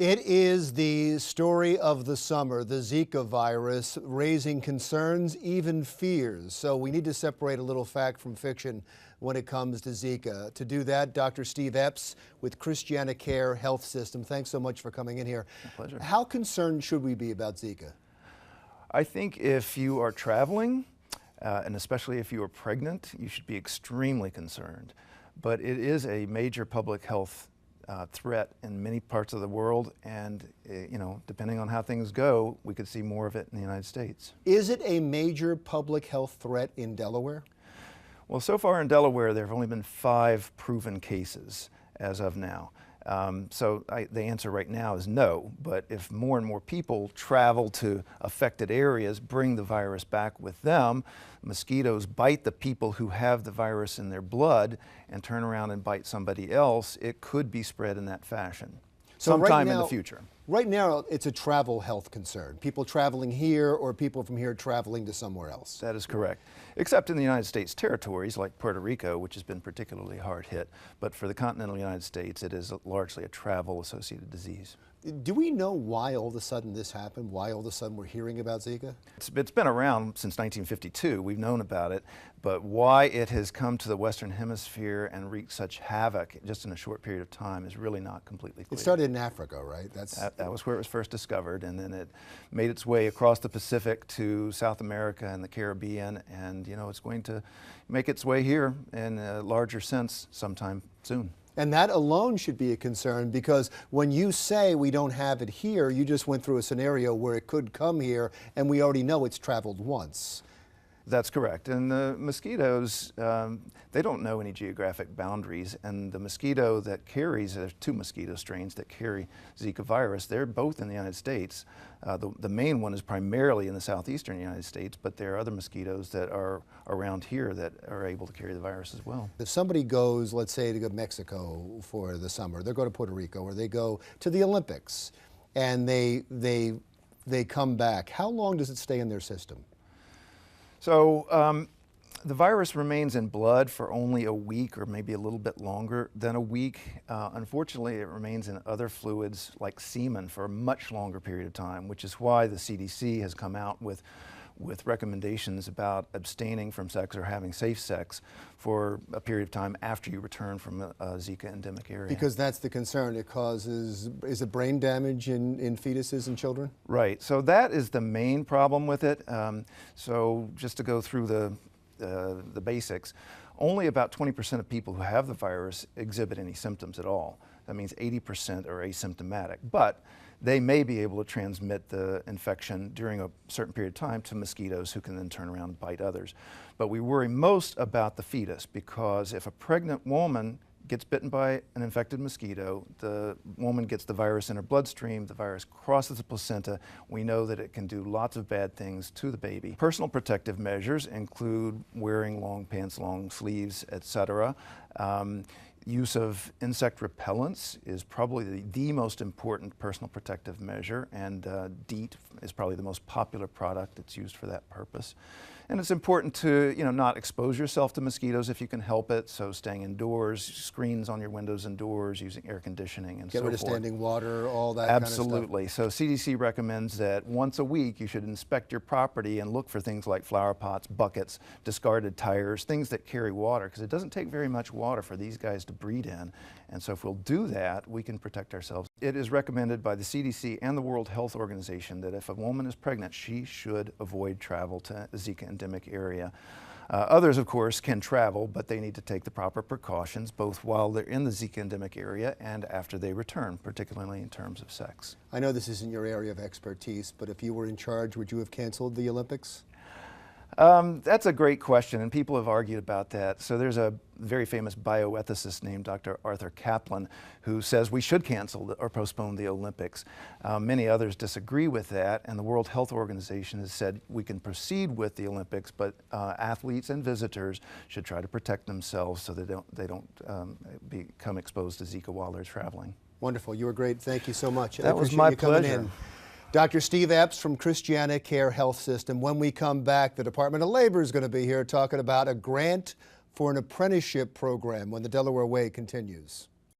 It is the story of the summer, the Zika virus, raising concerns, even fears. So we need to separate a little fact from fiction when it comes to Zika. To do that, Dr. Steve Eppes with Christiana Health System. Thanks so much for coming in here. My pleasure. How concerned should we be about Zika? I think if you are traveling, and especially if you are pregnant, you should be extremely concerned. But it is a major public health threat in many parts of the world, and depending on how things go, we could see more of it in the United States. Is it a major public health threat in Delaware? Well, so far in Delaware, there have only been 5 proven cases as of now. So the answer right now is no, but if more and more people travel to affected areas, bring the virus back with them, mosquitoes bite the people who have the virus in their blood and turn around and bite somebody else, it could be spread in that fashion sometime in the future. Right now, it's a travel health concern. People traveling here or people from here traveling to somewhere else. That is correct. Except in the United States territories like Puerto Rico, which has been particularly hard hit. But for the continental United States, it is largely a travel-associated disease. Do we know why all of a sudden this happened? Why all of a sudden we're hearing about Zika? It's been around since 1952. We've known about it, but why it has come to the Western Hemisphere and wreaked such havoc just in a short period of time is really not completely clear. It started in Africa, right? That was where it was first discovered, and then it made its way across the Pacific to South America and the Caribbean, and it's going to make its way here in a larger sense sometime soon. And that alone should be a concern, because when you say we don't have it here, you just went through a scenario where it could come here and we already know it's traveled once. That's correct. And the mosquitoes, they don't know any geographic boundaries. And the mosquito that carries, there's 2 mosquito strains that carry Zika virus. They're both in the United States. The main one is primarily in the southeastern United States, but there are other mosquitoes that are around here that are able to carry the virus as well. If somebody goes, let's say, to go to Mexico for the summer, they go to Puerto Rico, or they go to the Olympics, and they come back, how long does it stay in their system? So the virus remains in blood for only a week or maybe a little bit longer than a week. Unfortunately, it remains in other fluids like semen for a much longer period of time, which is why the CDC has come out with recommendations about abstaining from sex or having safe sex for a period of time after you return from a Zika endemic area. Because that's the concern. It causes, is it brain damage in fetuses and children? Right. So that is the main problem with it. So just to go through the basics, only about 20% of people who have the virus exhibit any symptoms at all. That means 80% are asymptomatic. But they may be able to transmit the infection during a certain period of time to mosquitoes who can then turn around and bite others. But we worry most about the fetus, because if a pregnant woman gets bitten by an infected mosquito, the woman gets the virus in her bloodstream, the virus crosses the placenta, we know that it can do lots of bad things to the baby. Personal protective measures include wearing long pants, long sleeves, etc. Use of insect repellents is probably the most important personal protective measure, and DEET is probably the most popular product that's used for that purpose. And it's important to not expose yourself to mosquitoes if you can help it, so staying indoors, screens on your windows and doors, using air conditioning and so forth. Get rid of standing water, all that Absolutely. kind of stuff. So CDC recommends that once a week you should inspect your property and look for things like flower pots, buckets, discarded tires, things that carry water, because it doesn't take very much water for these guys to breed in. And so if we'll do that, we can protect ourselves. It is recommended by the CDC and the World Health Organization that if a woman is pregnant, she should avoid travel to a Zika endemic area. Others, of course, can travel, but they need to take the proper precautions, both while they're in the Zika endemic area and after they return, particularly in terms of sex. I know this isn't your area of expertise, but if you were in charge, would you have canceled the Olympics? That's a great question, and people have argued about that. So there's a very famous bioethicist named Dr. Arthur Kaplan who says we should cancel or postpone the Olympics. Many others disagree with that, and the World Health Organization has said we can proceed with the Olympics, but athletes and visitors should try to protect themselves so they don't become exposed to Zika while they're traveling. Wonderful. You were great. Thank you so much. That was my pleasure. Dr. Steve Eppes from Christiana Health System. When we come back, the Department of Labor is going to be here talking about a grant for an apprenticeship program when the Delaware Way continues.